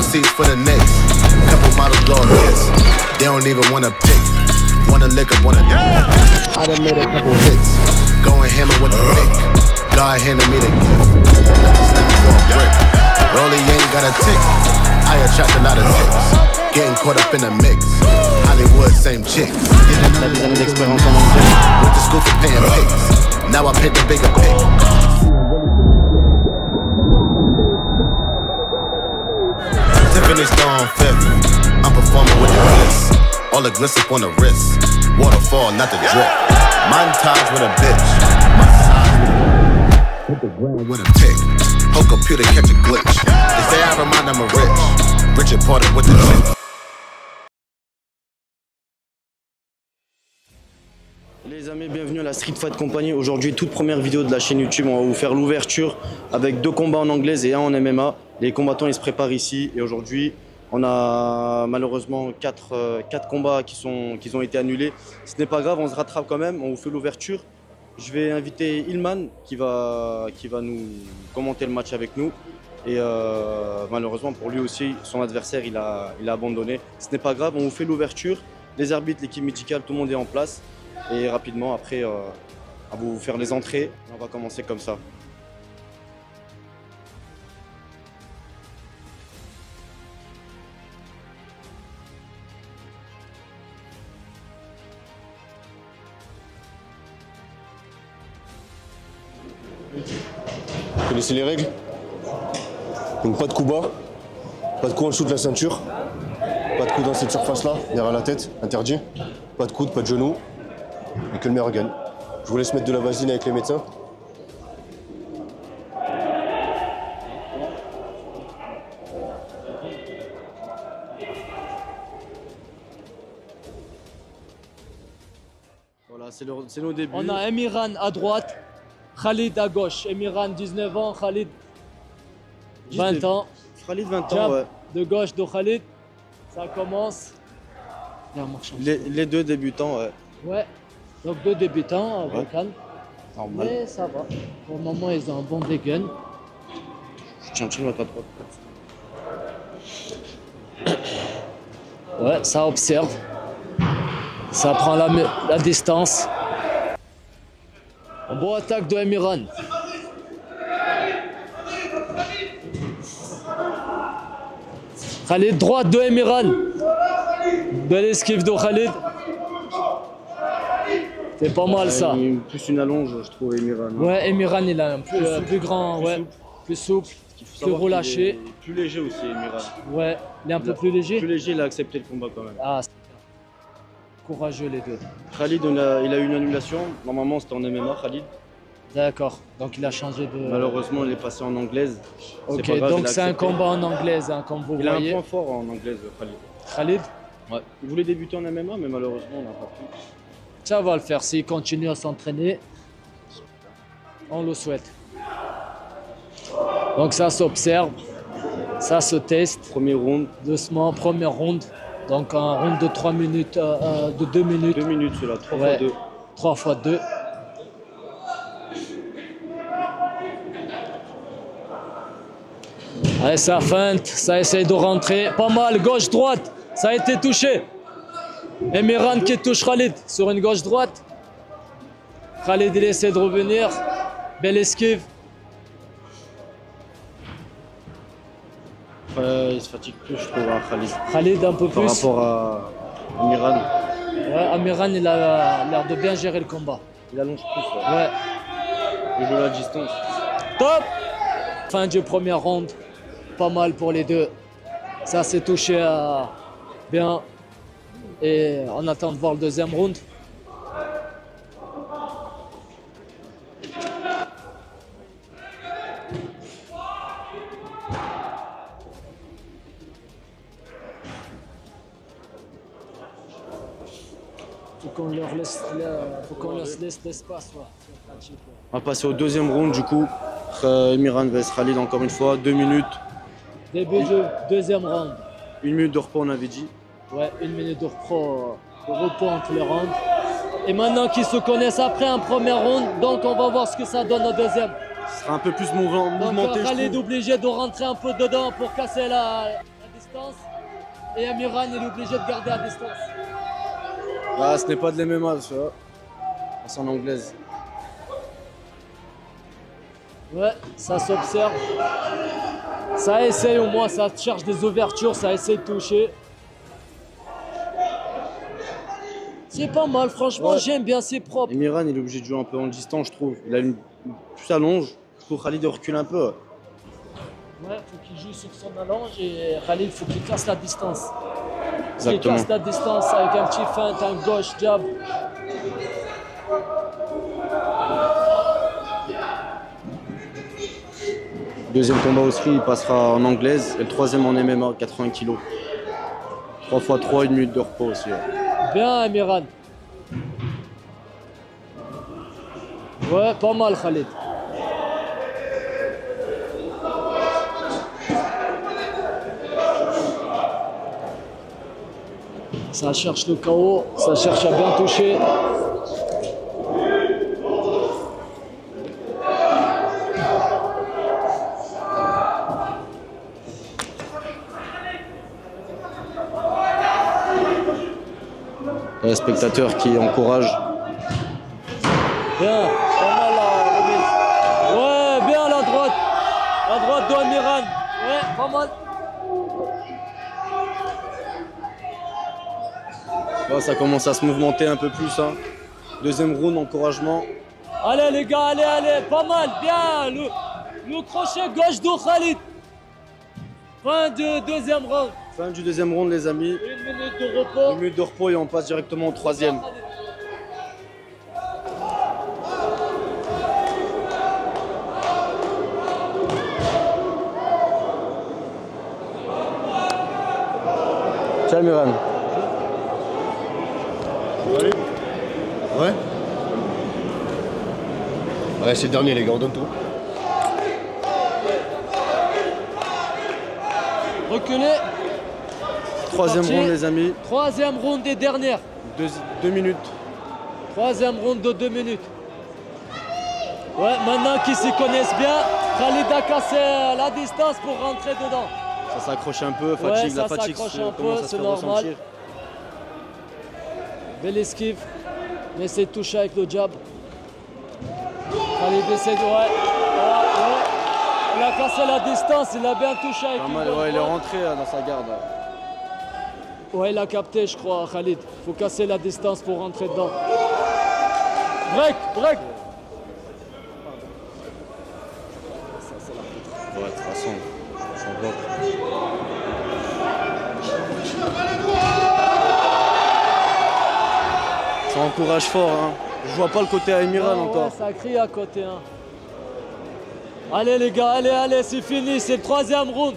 seats for the Knicks. Couple models blow a kiss. They don't even wanna pick. Wanna lick up, wanna I done made a couple hits. Going hammer with the pick. God handed me the gift. Rollie ain't got a tick. I attract a lot of ticks. Getting caught up in the mix. Hollywood, same chicks. La des années d'expérience en anglais. Went to school for paying pics. Now I paint the bigger pic. Tiffany Stone fifth. I'm performing with the bliss. All the gliss up on the wrist. Waterfall, not the drip. Montage with a bitch. My side. Hit the ground with a pick. Whole computer catch a glitch. They say I remind them of rich. Richard Porter with the clip. Les amis, bienvenue à la Street Fight Company. Aujourd'hui, toute première vidéo de la chaîne YouTube. On va vous faire l'ouverture avec 2 combats en anglaise et 1 en MMA. Les combattants ils se préparent ici et aujourd'hui on a malheureusement 4 combats qui ont été annulés. Ce n'est pas grave, on se rattrape quand même, on vous fait l'ouverture. Je vais inviter Ilman qui va nous commenter le match avec nous. Et malheureusement pour lui aussi, son adversaire il a abandonné. Ce n'est pas grave, on vous fait l'ouverture. Les arbitres, l'équipe médicale, tout le monde est en place. Et rapidement après, à vous faire les entrées. On va commencer comme ça. Vous connaissez les règles? Donc pas de coup bas, pas de coup en dessous de la ceinture, pas de coup dans cette surface-là, derrière la tête, interdit. Pas de coude, pas de genou, et que le meilleur gagne. Je vous laisse mettre de la vaseline avec les médecins. Voilà, c'est nos débuts. On a Emiran à droite, Khalid à gauche. Emiran 19 ans, Khalid 20 ans. Khalid 20 ans, Jab ouais. de gauche de Khalid. Ça commence. Les 2 débutants, ouais. Ouais. Donc 2 débutants, Ouais. calme. Normal. Mais ça va. Pour le moment, ils ont un bon dégain. Tiens, pas trop. Ouais, ça observe. Ça prend la distance. Un bon attaque de Emiran. Khalid, droite de Emiran. Belle esquive de Khalid. C'est pas mal ça. Plus une allonge, je trouve, Emiran. Ouais, Emiran il a un plus grand, plus souple, plus relâché. Plus léger aussi, Emiran. Ouais, il est un peu plus léger. Plus léger, il a accepté le combat quand même. Ah, c'est courageux les deux. Khalid, il a eu une annulation. Normalement, c'était en MMA, Khalid. D'accord, donc il a changé de... Malheureusement, il est passé en anglaise. Ok, pas grave, donc il a c'est un accepté. combat en anglaise, hein, comme vous Il a un voyez. point fort en anglaise, Khalid. Khalid, Ouais. Il voulait débuter en MMA, mais malheureusement, on n'a pas pu. ça va le faire s'il continue à s'entraîner. On le souhaite. Donc ça s'observe, ça se teste. Premier round. Doucement, première ronde. Donc un round de 3 minutes, de 2 minutes. 2 minutes, c'est là. 3 Ouais. fois 2. 3 fois 2. Allez, ça feinte, ça essaye de rentrer. Pas mal, gauche-droite, ça a été touché. Emiran qui touche Khalid sur une gauche-droite. Khalid, il essaie de revenir. Belle esquive. Il se fatigue plus, je trouve, hein, Khalid. Khalid un peu Par plus. rapport à Emiran. Ouais, Emiran, il a l'air de bien gérer le combat. Il allonge plus. Ouais. Ouais. Il joue la distance. Top. Fin du premier round. Pas mal pour les deux. Ça s'est touché bien. Et on attend de voir le deuxième round. Faut qu'on leur laisse l'espace. Ouais. On va passer au deuxième round du coup. Emiran vs Khalid encore une fois. 2 minutes. Début du deuxième round. 1 minute de repos, on avait dit. Ouais, 1 minute de repos entre les rounds. Et maintenant qu'ils se connaissent après un premier round, donc on va voir ce que ça donne au deuxième. Ce sera un peu plus mouvementé. Donc je Khalid est trouve. obligé de rentrer un peu dedans pour casser la distance. Et Amiran il est obligé de garder à distance. Ah, ce n'est pas de l'MMA, tu vois. C'est en anglaise. Ouais, ça s'observe. Ça essaye au moins, ça cherche des ouvertures, ça essaye de toucher. C'est pas mal, franchement, Ouais. j'aime bien, c'est propre. Amiran, il est obligé de jouer un peu en distance, je trouve. Il a une plus allonge. Pour Khalid de recule un peu. Ouais, faut qu'il joue sur son allonge et Khalid, faut qu'il casse la distance. Il Exactement. casse la distance avec un petit feinte, un gauche, jab. Deuxième combat au ski, il passera en anglaise. Et le troisième en MMA, 80 kg. 3 x 3, 1 minute de repos aussi. Ouais. Bien, Amiran. Ouais, pas mal, Khalid. Ça cherche le KO, ça cherche à bien toucher. Les spectateurs qui encouragent. Bien, pas mal la remise. Ouais, bien la droite. La droite de Amiran. Ouais, pas mal. Ouais, ça commence à se mouvementer un peu plus. Hein. Deuxième round, encouragement. Allez les gars, allez, allez, pas mal, bien. Le crochet gauche de Khalid. Fin de deuxième round. Fin du deuxième round, les amis. 1 minute de repos. 1 minute de repos et on passe directement au troisième. Ciao, Amiran. Allez. Ouais. Ouais, c'est le dernier, les gars, on donne tout. Reculez. Troisième Parti. round, les amis. Troisième round des dernières. 2 minutes. Troisième round de 2 minutes. Ouais, maintenant qu'ils s'y connaissent bien, Khalid a cassé la distance pour rentrer dedans. Ça s'accroche un peu, fatigue, ça la fatigue s'accroche se- un peu, commence à se c'est faire normal. ressentir. Belle esquive. Il essaie de toucher avec le jab. Khalid essaie de... Ouais. Il a cassé la distance, il a bien touché avec Pas une mal, bonne ouais, il est droite. rentré dans sa garde. Ouais, il a capté, je crois, Khalid. Faut casser la distance pour rentrer dedans. Break, break. Ouais, de toute façon, ça va. Ça encourage fort, hein. Je vois pas le côté à Amiran Ah ouais, encore. ça crie à côté. Hein. Allez les gars, allez, allez, c'est fini, c'est le troisième round.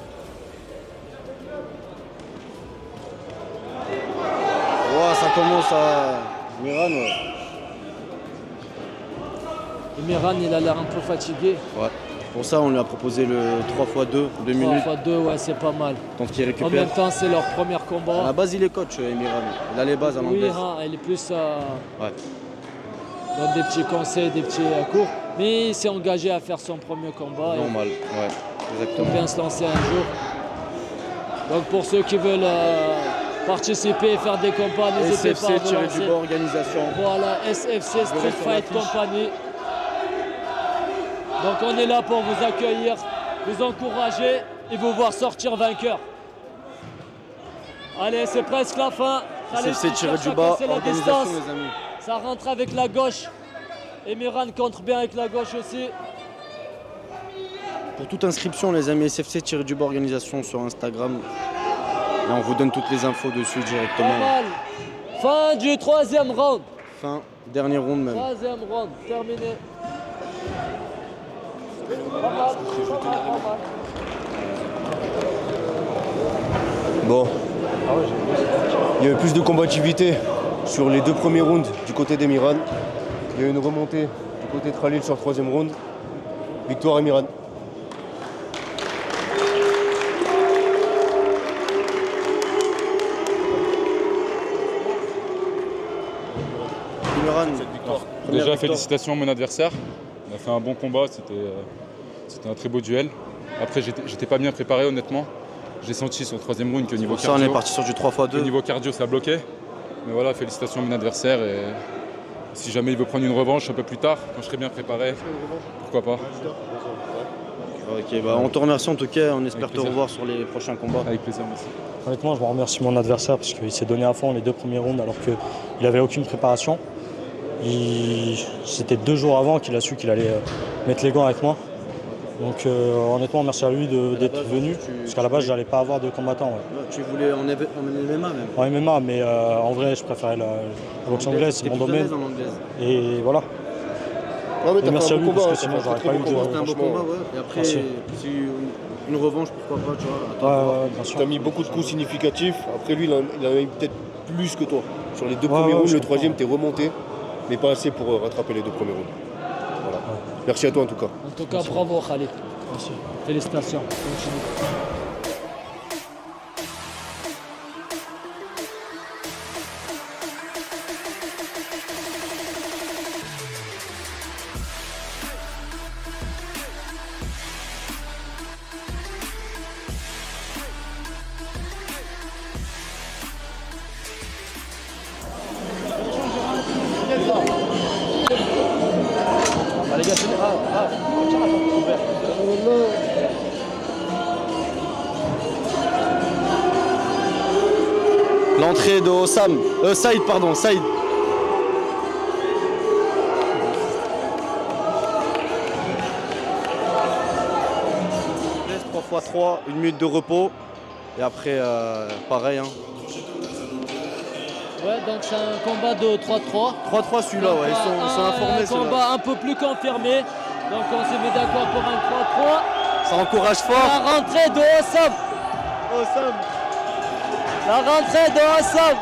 Ouais, ça commence à... Amiran, ouais. Et Miran, il a l'air un peu fatigué. Ouais. Pour ça, on lui a proposé le 3x2, 2 3 minutes, fois 2, ouais, c'est pas mal. tant qu'il En récupère. même temps, c'est leur premier À combat. la base, il est coach, Amiran. Il a les bases en Oui, anglais. hein, il est plus Ouais. donne des petits conseils, des petits cours. Mais il s'est engagé à faire son premier combat. Et Normal, ouais. il faut Exactement. bien se lancer un jour. Donc pour ceux qui veulent participer et faire des combats, n'hésitez pas à SFC, vous tiré lancer. du bas, organisation. Voilà, SFC Street verrez sur Fight l'affiche. Company. Donc on est là pour vous accueillir, vous encourager et vous voir sortir vainqueur. Allez, c'est presque la fin. Khalid SFC qui tiré cherche du à bas, casser la organisation, distance. les amis. Ça rentre avec la gauche. Et Miran contre bien avec la gauche aussi. Pour toute inscription, les amis, SFC-du-bas organisation sur Instagram. Là, on vous donne toutes les infos dessus Pas directement. mal. Fin du troisième round. Fin, dernier round même. Troisième round, terminé. Pas mal, pas mal. Bon. Il y a eu plus de combativité sur les 2 premiers rounds du côté d'Emiran. Il y a eu une remontée du côté de Khalil sur le 3e round. Victoire Emiran. Amiran, première Déjà, victoire. félicitations à mon adversaire. On a fait un bon combat, c'était un très beau duel. Après, j'étais pas bien préparé, honnêtement. J'ai senti sur le troisième round que niveau Pour ça, on cardio, est parti sur du 3x2. niveau cardio, ça bloquait. Mais voilà, félicitations à mon adversaire. Et si jamais il veut prendre une revanche un peu plus tard, quand je serai bien préparé, pourquoi pas. Ok, bah, on te remercie en tout cas. On espère Avec te plaisir. revoir sur les prochains combats. Avec plaisir, merci. Honnêtement, je remercie mon adversaire parce qu'il s'est donné à fond les 2 premiers rounds alors qu'il n'avait aucune préparation. C'était 2 jours avant qu'il a su qu'il allait mettre les gants avec moi. Donc honnêtement, merci à lui d'être venu. Parce qu'à la base, je n'allais pas avoir de combattant. Ouais. Tu voulais en MMA même. En MMA, mais en vrai, je préférais la boxe anglaise, c'est mon domaine. En anglaise. Et voilà. Non, mais t'as Merci fait à un lui bon parce combat, que hein, sinon, c'est un j'aurais très pas bon eu de- combat, C'était un beau franchement. combat, ouais. Et après, Merci. si une revanche, pourquoi pas, tu vois. Ouais, Attends. ouais, bien sûr. Tu as mis beaucoup de coups significatifs. Après, lui, il en a mis peut-être plus que toi. Sur les 2 Ouais, premiers ouais, rounds, je le comprends. troisième, t'es remonté, mais pas assez pour rattraper les 2 premiers rounds. Voilà. Merci à toi en tout cas. En tout cas, bravo Khalid. Merci. Félicitations. Continue. Ah, les gars, c'est l'entrée de Osam. Saïd, pardon, Saïd. 3x3, 1 minute de repos. Et après, pareil. Hein. Ouais, donc c'est un combat de 3-3. 3-3 celui-là, ouais, ils sont informés. Un ceux-là. combat un peu plus confirmé. Donc on s'est mis d'accord pour un 3-3. Ça encourage fort. La rentrée de Osam. Osam. La rentrée de Osam.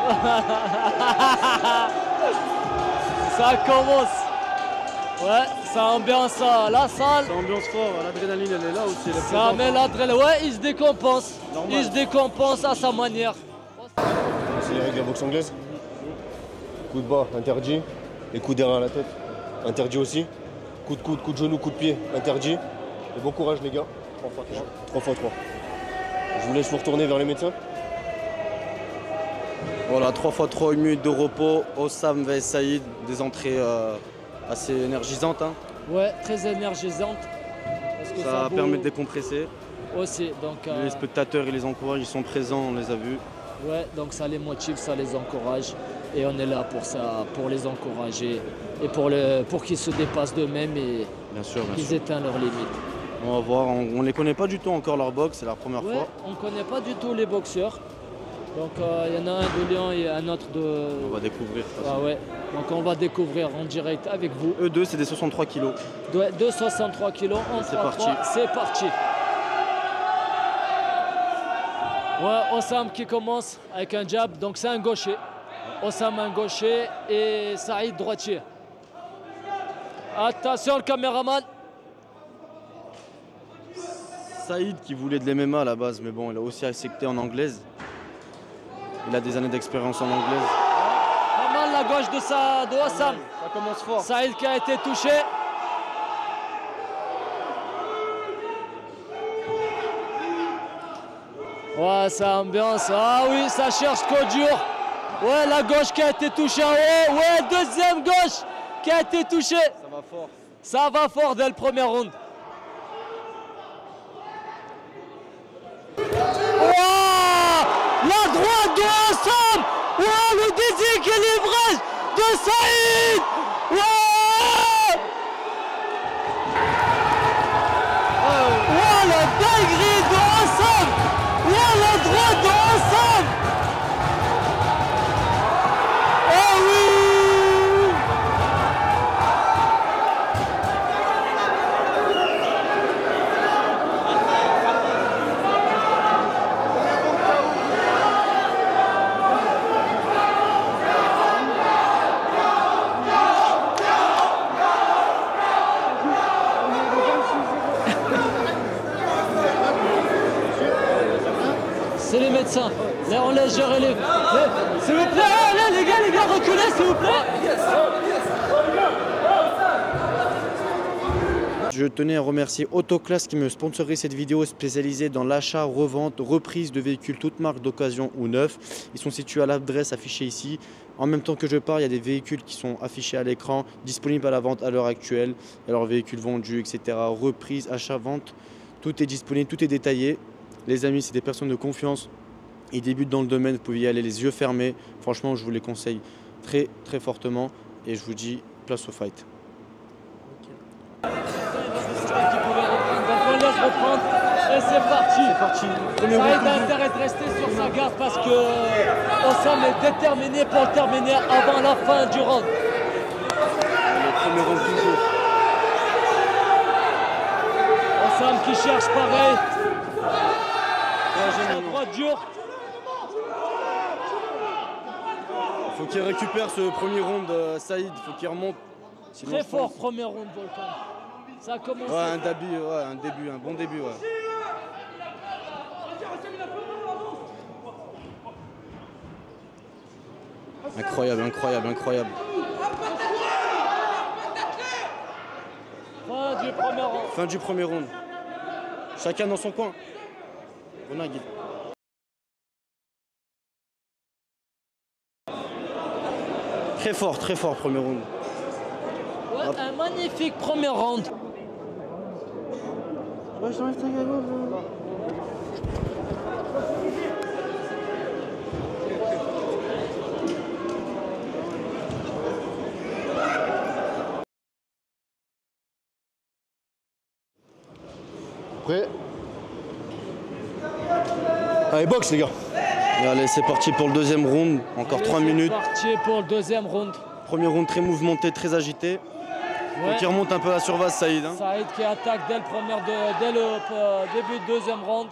Ça commence. Ouais, ça ambiance la salle. Ça ambiance fort, l'adrénaline elle est là aussi. Elle est Ça présente. met l'adrénaline. Ouais, il se décompense. Normal. Il se décompense à sa manière. C'est les règles de la boxe anglaise. Coup de bas, interdit. Les coups derrière la tête, interdit aussi. Coup de coude, coup de genou, coup de pied, interdit. Et bon courage les gars. 3x3. Je vous laisse vous retourner vers les médecins. Voilà, 3x3, 1 minute de repos. Osam vs Saïd, des entrées assez énergisantes. Hein. Ouais, très énergisante. Parce que Ça vaut permet de décompresser. aussi. Donc, Les spectateurs, ils les encouragent, ils sont présents, on les a vus. ouais, donc ça les motive, ça les encourage. Et on est là pour ça, pour les encourager et pour qu'ils se dépassent d'eux-mêmes et Bien sûr, bien qu'ils sûr. éteignent leurs limites. On va voir, on les connaît pas du tout encore leur boxe, c'est la première Ouais, fois. on ne connaît pas du tout les boxeurs. Donc il y en a un de Lyon et un autre de... On va découvrir. de toute façon. Ah ouais. Donc on va découvrir en direct avec vous. Eux deux, c'est des 63 kilos. De 63 kilos en C'est 3-3. parti. C'est parti. Ouais, Osam qui commence avec un jab, donc c'est un gaucher. Osam un gaucher et Saïd droitier. Attention le caméraman. Saïd qui voulait de l'MMA à la base, mais bon, il a aussi accepté en anglaise. Il a des années d'expérience en anglaise. Pas mal la gauche de Osam. Ça commence fort. Saïd qui a été touché. Ouais, ça ambiance. Ah oui, ça cherche qu'au dur. Ouais, la gauche qui a été touchée en haut. Ouais, deuxième gauche qui a été touchée. Ça va fort. Ça va fort dès le premier round. Wow, la droite de Osam. Wow, le déséquilibrage de Saïd. Wow. Wow, la dinguerie de Osam. Wow, la droite de Osam. Oh oui. C'est les médecins. Là, on laisse gérer les... S'il vous plaît, là, les gars, reculez, s'il vous plaît. Je tenais à remercier Autoclass qui me sponsorise cette vidéo spécialisée dans l'achat, revente, reprise de véhicules toutes marques d'occasion ou neufs. Ils sont situés à l'adresse affichée ici. En même temps que je parle, il y a des véhicules qui sont affichés à l'écran, disponibles à la vente à l'heure actuelle. Alors véhicules vendus, etc. Reprise, achat, vente, tout est disponible, tout est détaillé. Les amis, c'est des personnes de confiance. Ils débutent dans le domaine, vous pouvez y aller les yeux fermés. Franchement, je vous les conseille très très fortement. Et je vous dis, place au fight. Donc on laisse reprendre et c'est parti. Saïd a intérêt de rester sur sa garde parce que Hossam est déterminé pour terminer avant la fin du round. Le premier round toujours. Hossam qui cherche pareil. La droite dure. Il faut qu'il récupère ce premier round, Saïd. Il faut qu'il remonte. Sinon, Très fort premier round, Volkan. Ça a commencé. Ouais, un début, un bon début. Ouais. Incroyable, incroyable, incroyable. Fin du premier round. Fin du premier round. Chacun dans son coin. Renard Guide. Très fort premier round. Ouais, un magnifique premier round. Ouais, je t'enlève ta gueule. Prêt? Allez, boxe les gars. Et allez, c'est parti pour le deuxième round. Encore 3 minutes. C'est parti pour le deuxième round. Premier round très mouvementé, très agité. Ouais. Donc il remonte un peu la surface, Saïd. Hein. Saïd qui attaque dès le début du deuxième round.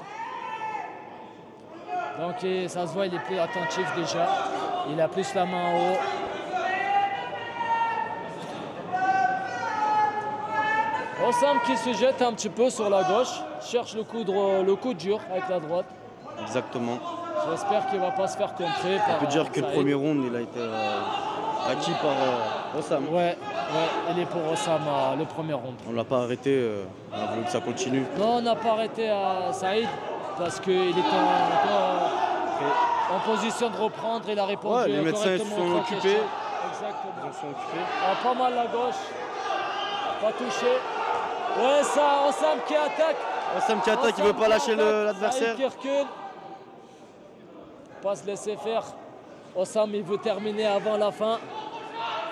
Donc ça se voit, il est plus attentif déjà. Il a plus la main en haut. Hossam qui se jette un petit peu sur la gauche, cherche le coup dur avec la droite. Exactement. J'espère qu'il ne va pas se faire contrer. On peut dire que le premier round, il a été acquis par Hossam. Ouais, il est pour Hossam le premier round. On ne l'a pas arrêté, on a voulu que ça continue. Non, on n'a pas arrêté à Saïd parce qu'il était en position de reprendre. Il a répondu. Ouais, les médecins se sont occupés. Exactement. Ils en sont occupés. Pas mal la gauche. Pas touché. Ouais, ça, Hossam qui attaque. Hossam qui attaque, il ne veut pas lâcher l'adversaire. Saïd qui recule. Pas se laisser faire. Hossam, il veut terminer avant la fin.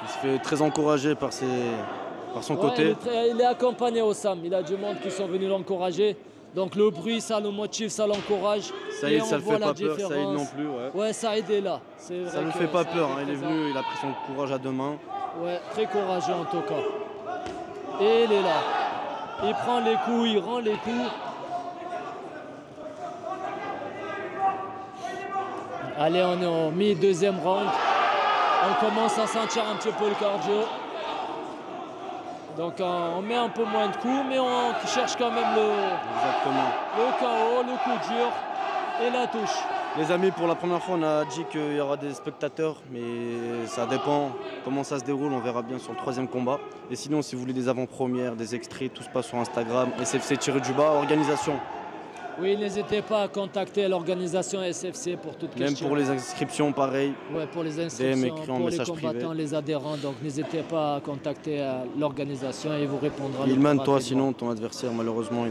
Il se fait très encourager par son côté. Il est accompagné, Hossam. Il a du monde qui sont venus l'encourager. Donc le bruit, ça le motive, ça l'encourage. Saïd, ça ne fait pas peur, Saïd non plus. Ouais, Saïd est là. Ça ne le fait pas peur, hein. Il est venu, il a pris son courage à deux mains. Ouais, très courageux en tout cas. Et il est là. Il prend les coups, il rend les coups. Allez, on est au mi-deuxième round. On commence à sentir un petit peu le cardio. Donc on met un peu moins de coups, mais on cherche quand même le KO, le coup dur et la touche. Les amis, pour la première fois, on a dit qu'il y aura des spectateurs, mais ça dépend comment ça se déroule. On verra bien sur le troisième combat. Et sinon, si vous voulez des avant-premières, des extraits, tout se passe sur Instagram. SFC-du-bas, organisation. Oui, n'hésitez pas à contacter l'organisation SFC pour toute question. Même pour les inscriptions, pareil. Ouais, pour les inscriptions, pour les combattants, privé. les adhérents. Donc n'hésitez pas à contacter l'organisation et il vous répondra. Ilman, toi, sinon, ton adversaire, malheureusement,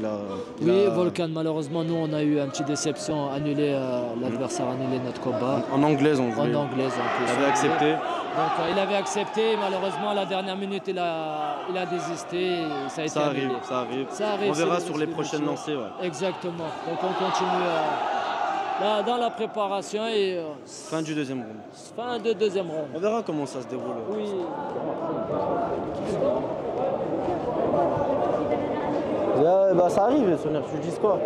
Oui, Volkan, malheureusement, nous, on a eu une petite déception. L'adversaire a annulé notre combat. En anglaise, on voulait. En anglaise, en plus. Il avait accepté. Donc il avait accepté, malheureusement à la dernière minute il a désisté. Et ça a été annulé. Ça arrive. On verra sur les prochaines lancées. Ouais. Exactement. Donc on continue dans la préparation et fin du deuxième round. Fin de deuxième round. On verra comment ça se déroule. Oui. Ça arrive, Soner, tu dis quoi?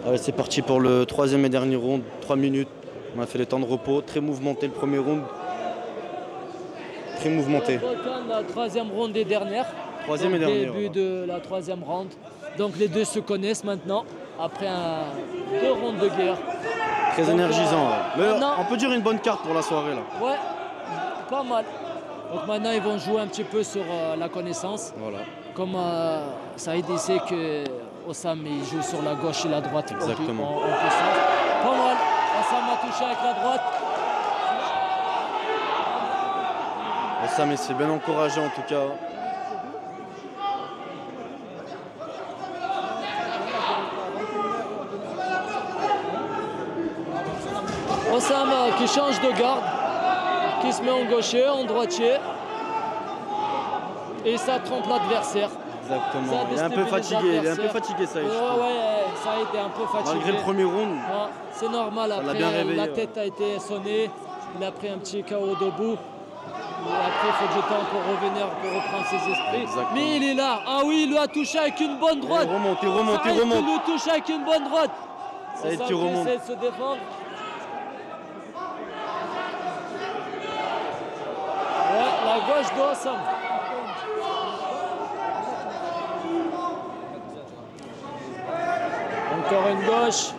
Allez, c'est parti pour le troisième et dernier round, 3 minutes. On a fait les temps de repos, très mouvementé le premier round. Très mouvementé. La troisième round et dernière. Troisième et dernière. Début de la troisième round. Donc les deux se connaissent maintenant. après deux rounds de guerre. Très Donc, énergisant. Ouais. Mais maintenant- on peut dire une bonne carte pour la soirée là. Ouais, pas mal. Donc maintenant ils vont jouer un petit peu sur la connaissance. Voilà. Comme Saïd il sait que Osam il joue sur la gauche et la droite. Exactement. En puissance. Pas mal. Osam a touché avec la droite. Osam il s'est bien encouragé en tout cas. Osam qui change de garde, qui se met en gaucher, en droitier. Et ça trompe l'adversaire. Exactement. Ça Il est un peu déstabilise fatigué, il est un peu l'adversaire. fatigué ça. je trouve. Ouais, Saïd est un peu fatigué. Malgré le premier round. Ouais, c'est normal, l'a après bien réveillé, la ouais. tête a été sonnée, il a pris un petit KO debout. Et après il faut du temps pour revenir, pour reprendre ses esprits. Exactement. Mais il est là, ah oui, il lui a touché avec une bonne droite. Il remonte, il remonte, il Saïd remonte. qui lui touche avec une bonne droite. Saïd Osam qui remonte. essaie de se défendre. Ouais, la gauche de Osam. Encore une gauche.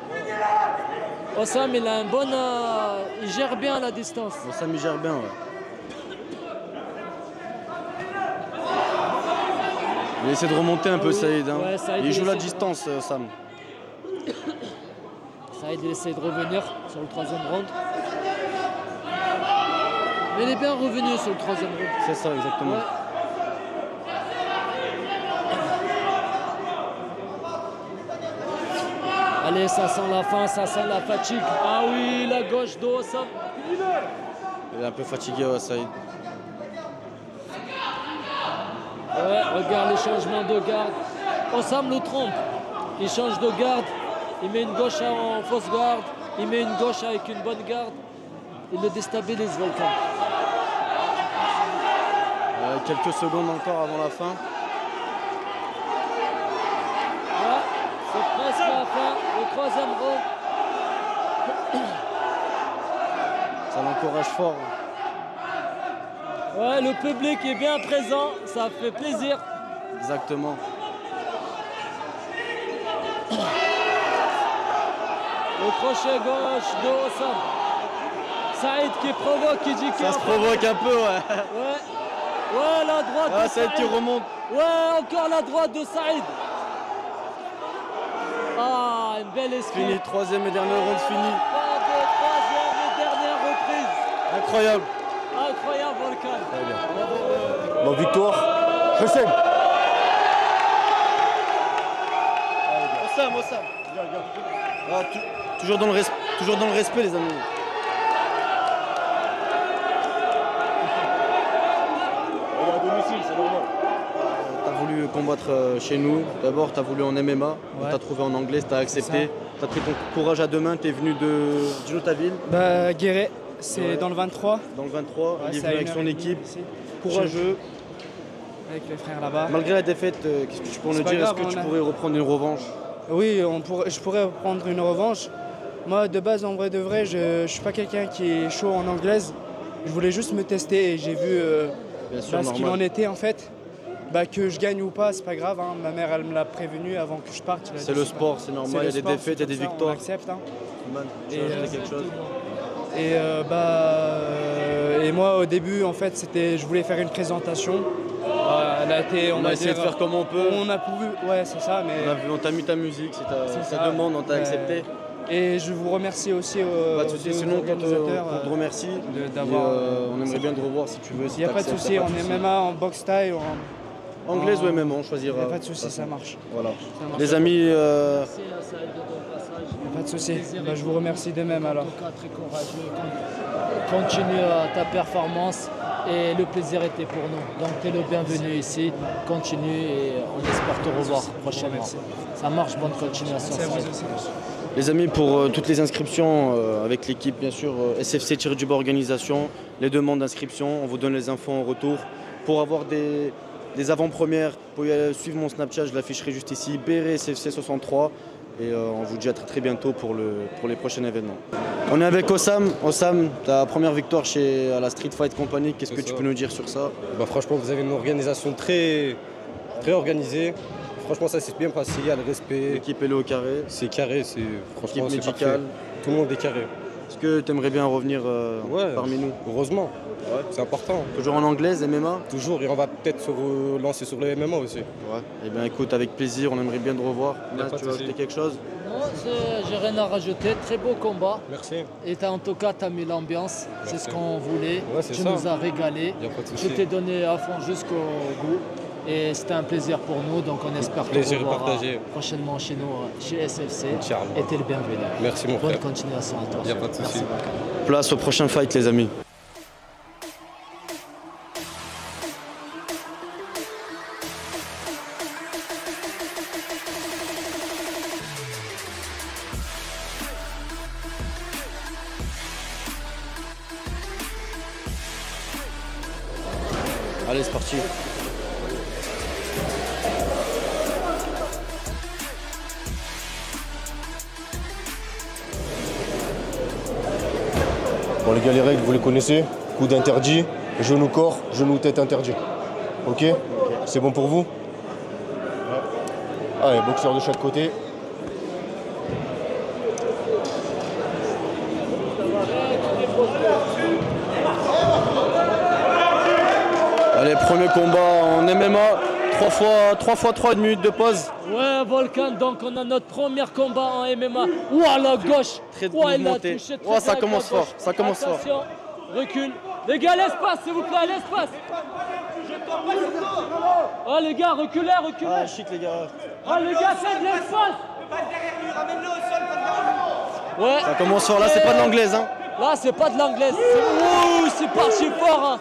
Osam, il a un bon. Il gère bien la distance. Osam il gère bien. Ouais. Il essaie de remonter un peu Saïd. Hein. Ouais, Saïd, il joue la essaie de- distance Osam. Saïd il essaie de revenir sur le troisième round. Mais il est bien revenu sur le troisième round. C'est ça exactement. Ouais. Allez, ça sent la faim, ça sent la fatigue. Ah oui, la gauche d'Osam. Il est un peu fatigué Saïd. Ouais, regarde les changements de garde. Osam le trompe. Il change de garde. Il met une gauche en fausse garde. Il met une gauche avec une bonne garde. Il le déstabilise, Volkan. Quelques secondes encore avant la fin. Ouais, c'est presque la fin. Le troisième round. Ça l'encourage fort. Ouais, le public est bien présent. Ça fait plaisir. Exactement. Le crochet gauche de Osam. Saïd qui provoque, qui dit qu'il Ça se provoque un peu, ouais. Ouais. Ouais, la droite Ah, de Saïd qui remonte. Ouais, encore la droite de Saïd. Ah, une belle esquive. Fini, troisième et dernier round fini. Fin de troisième et dernière reprise. Incroyable. Incroyable, Volkan. Donc victoire, Hussein. Osam. Ah, toujours dans le respect les amis. On est à domicile, c'est normal. T'as voulu combattre chez nous. D'abord, t'as voulu en MMA. On t'a trouvé en anglais, t'as accepté. T'as pris ton courage à deux mains. T'es venu de ta ville, Bah, Guéret, c'est Ouais. dans le 23, dans le 23. Ouais, Il est c'est venu à avec une son heure et équipe. demie ici. Courageux. Avec les frères là-bas. Malgré la défaite, qu'est-ce que tu peux nous C'est pas dire? Est-ce grave, que tu on a- pourrais reprendre une revanche? Oui, je pourrais prendre une revanche. Moi, de base, en vrai de vrai, je suis pas quelqu'un qui est chaud en anglaise. Je voulais juste me tester et j'ai vu Bien sûr, ce qu'il normal. en était en fait. Bah, que je gagne ou pas, c'est pas grave. Hein. Ma mère, elle me l'a prévenu avant que je parte. Elle a C'est dit, le pas- sport, c'est normal. le Il y a des sport, défaites, il y a c'est des comme ça, victoires. On accepte. Hein. Man, tu Et, veux ajouter quelque chose? Et moi, au début, en fait, je voulais faire une présentation. Elle a été, On va a essayé de dire, faire comme on peut. On a pu, ouais, c'est ça, mais. On t'a mis ta musique, c'est C'est ta ça. demande, on t'a Ouais. accepté. Et je vous remercie aussi Pas de aux soucis, deux sinon on te organisateurs. remercie. d'avoir. On aimerait bien te revoir si tu veux. Il n'y a pas de souci, en MMA, en boxe taille, Anglaise ou MMA, on choisira. il n'y a pas de souci, ça marche. Voilà. Ça marche. Les amis, Merci à Saïd de ton passage. Il n'y a pas de souci. Plaisir Bah, je vous remercie de même En alors. tout cas, très courageux. Continue ta performance et le plaisir était pour nous. Donc, tu es le bienvenu ici. Continue et on espère te revoir prochainement. Merci. Ça marche, bonne continuation. C'est à vous Saïd. aussi. les amis, pour toutes les inscriptions avec l'équipe, bien sûr, SFC-du-bas Organisation, les demandes d'inscription, on vous donne les infos en retour. Pour avoir des avant-premières, vous pouvez suivre mon Snapchat, je l'afficherai juste ici, BRSFC63. Et on vous dit à très très bientôt pour les prochains événements. On est avec Osam. Osam, ta première victoire à la Street Fight Company, qu'est-ce que tu peux nous dire sur ça? Franchement, vous avez une organisation très organisée. Franchement, ça s'est bien passé, il y a le respect. L'équipe est là au carré. C'est carré, c'est franchement Équipe c'est médicale. parfait. Tout le monde est carré. Est-ce que tu aimerais bien revenir Ouais, parmi nous? heureusement. Ouais. C'est important. Toujours en anglaise, MMA? Toujours, et on va peut-être se relancer sur le MMA aussi. Ouais. Eh bien écoute, avec plaisir, on aimerait bien te revoir. Y a Matt, pas de tu veux souci. ajouter quelque chose? Non, j'ai rien à rajouter. Très beau combat. Merci. Et en tout cas, tu as mis l'ambiance. C'est Merci. ce qu'on voulait. Ouais, c'est Tu ça. nous as régalé. Y a pas de Tu souci. t'es donné à fond jusqu'au bout. Et c'était un plaisir pour nous. Donc on espère te Plaisir revoir partagé. prochainement chez nous, chez SFC. Inch'Allah. Et t'es le bienvenu. Merci mon Bonne frère. continuation à toi. Y a pas de souci. Merci, Bakar. Place au prochain fight, les amis. Allez, c'est parti. Bon les gars, les règles, vous les connaissez. Coude interdit, genou corps, genou tête interdit. Ok? C'est bon pour vous? Allez, boxeur de chaque côté. Allez, premier combat en MMA. 3 fois 3 minutes de pause. Ouais, Volcan, donc on a notre premier combat en MMA. Ouah, la gauche. Très Ouah, il a mouvementé. touché très Ouah, ça bien avec commence la gauche. fort, ça commence fort. Attention, recule. Les gars, l'espace, s'il vous plaît, l'espace. Oh, les gars, reculez, reculez. Ah, chic, les gars. Oh, les gars, faites de l'espace. Ouais. Ça commence fort. Là, c'est pas de l'anglaise, hein. Là, c'est pas de l'anglaise. Ouh, c'est parti fort. Hein.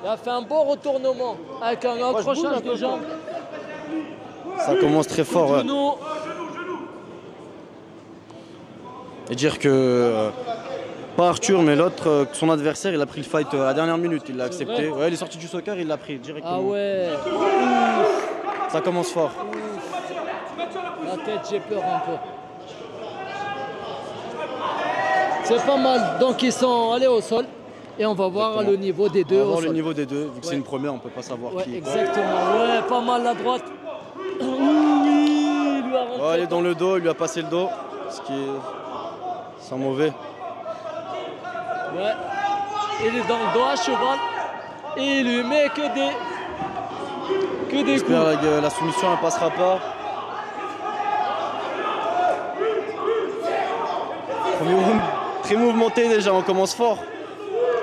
Il a fait un bon retournement avec un accrochage de jambes. Ça commence très fort. Ouais. Genou. Et dire que pas Arthur, mais l'autre, son adversaire, il a pris le fight à la dernière minute. Il l'a accepté. vrai Ouais, il est sorti du soccer, il l'a pris directement. Ah ouais. Ça commence fort. La tête, j'ai peur un peu. C'est pas mal. Donc ils sont allés au sol. Et on va voir Exactement. le niveau des On deux va au voir le sol. niveau des deux. Vu que Ouais. c'est une première, on peut pas savoir Ouais, qui est quoi. exactement. Ouais, pas mal la droite. Oui, il lui a rentré. Oh, il est dans le dos, il lui a passé le dos. Ce qui est sans mauvais. Ouais. Il est dans le dos à cheval. Et il lui met que des J'espère coups. que la soumission ne passera pas. Premier round, très mouvementé déjà, on commence fort.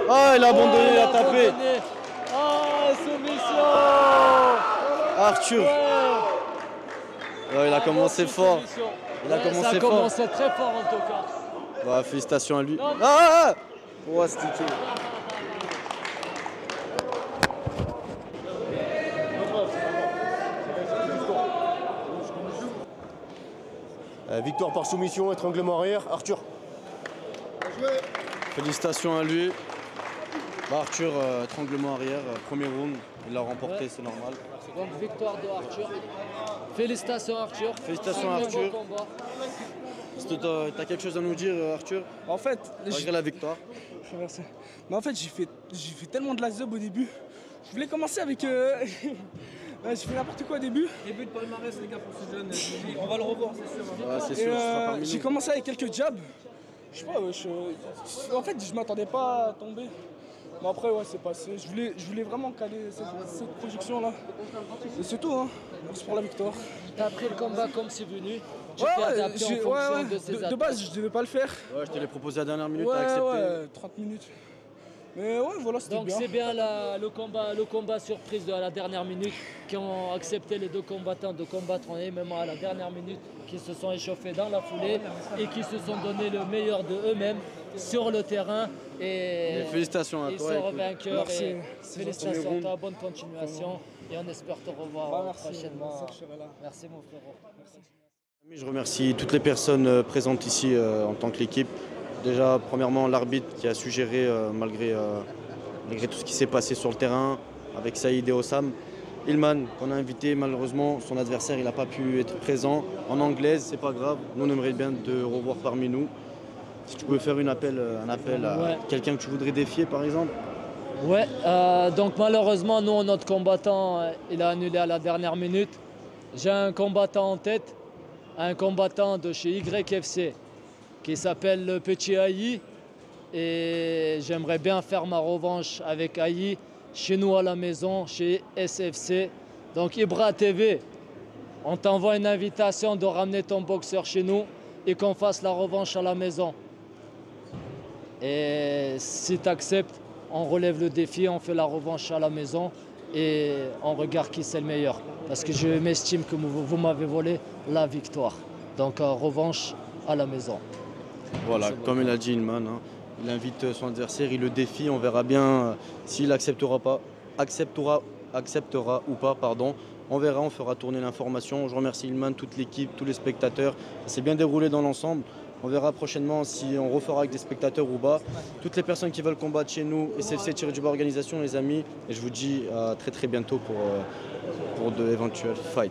Ah, il a abandonné, il a tapé. abandonné. Ah, soumission. Arthur, Ouais. ouais, il a commencé fort. Soumission. Il a Ouais, commencé ça a fort. commencé très fort en tout cas. Bah, félicitations à lui. Non. Ah, oh, stické. Victoire par soumission, étranglement arrière. Arthur. Félicitations à lui. Bah, Arthur, étranglement arrière, premier round, il l'a remporté, Ouais. c'est normal. Donc victoire de Arthur. Félicitations Arthur. Félicitations à Très beau Arthur. combat. Est-ce que t'as quelque chose à nous dire, Arthur, En fait, malgré la victoire? Merci. Mais en fait, j'ai fait tellement de la zub au début. Je voulais commencer avec. Ouais, j'ai fait n'importe quoi au début. Début de palmarès, les gars, pour ce jeune. On va le revoir, c'est sûr. Ouais, c'est Et, sûr, ce sera parmi j'ai nous. commencé avec quelques jabs. Je sais pas, en fait, je m'attendais pas à tomber. Mais après, ouais, c'est passé. Je voulais vraiment caler cette projection là. Et c'est tout, hein. C'est pour la victoire. T'as pris le combat comme c'est venu. Tu Ouais, t'es ouais, adapté en fonction de ses de attaques. base, je devais pas le faire. Ouais, je te l'ai proposé à la dernière minute, Ouais, t'as accepté. ouais, 30 minutes. Mais ouais, voilà, c'était Donc bien. c'est bien le combat surprise de la dernière minute qui ont accepté les deux combattants de combattre en MMA à la dernière minute, qui se sont échauffés dans la foulée et qui se sont donné le meilleur de eux-mêmes sur le terrain. Et Mais félicitations à ils toi. sont écoute. vainqueurs. Merci. Et C'est félicitations gentil. à toi, bonne continuation et on espère te revoir Bah, merci, prochainement. merci que je serai là. Merci mon frérot. Je remercie toutes les personnes présentes ici en tant que l'équipe. Déjà, premièrement, l'arbitre qui a su gérer malgré tout ce qui s'est passé sur le terrain avec Saïd et Ossam. Ilman, qu'on a invité, malheureusement, son adversaire, il n'a pas pu être présent. En anglaise, c'est pas grave. Nous, on aimerait bien te revoir parmi nous. Si tu pouvais faire un appel à Ouais. quelqu'un que tu voudrais défier, par exemple. Ouais, donc malheureusement, nous, notre combattant, il a annulé à la dernière minute. J'ai un combattant en tête, un combattant de chez YFC qui s'appelle le Petit Aïe. Et j'aimerais bien faire ma revanche avec Aïe chez nous à la maison, chez SFC. Donc Ibra TV, on t'envoie une invitation de ramener ton boxeur chez nous et qu'on fasse la revanche à la maison. Et si tu acceptes, on relève le défi, on fait la revanche à la maison et on regarde qui c'est le meilleur. Parce que je m'estime que vous m'avez volé la victoire. Donc revanche à la maison. Voilà, comme il a dit Ilman, hein, il invite son adversaire, il le défie, on verra bien s'il acceptera ou pas, pardon. On verra, on fera tourner l'information. Je remercie Ilman, toute l'équipe, tous les spectateurs. Ça s'est bien déroulé dans l'ensemble. On verra prochainement si on refera avec des spectateurs ou pas. Toutes les personnes qui veulent combattre chez nous, SFC-du-bas organisation les amis. Et je vous dis à très bientôt pour d'éventuels fights.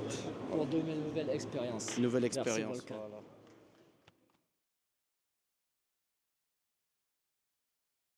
Pour de nouvelles expériences. Nouvelle expérience.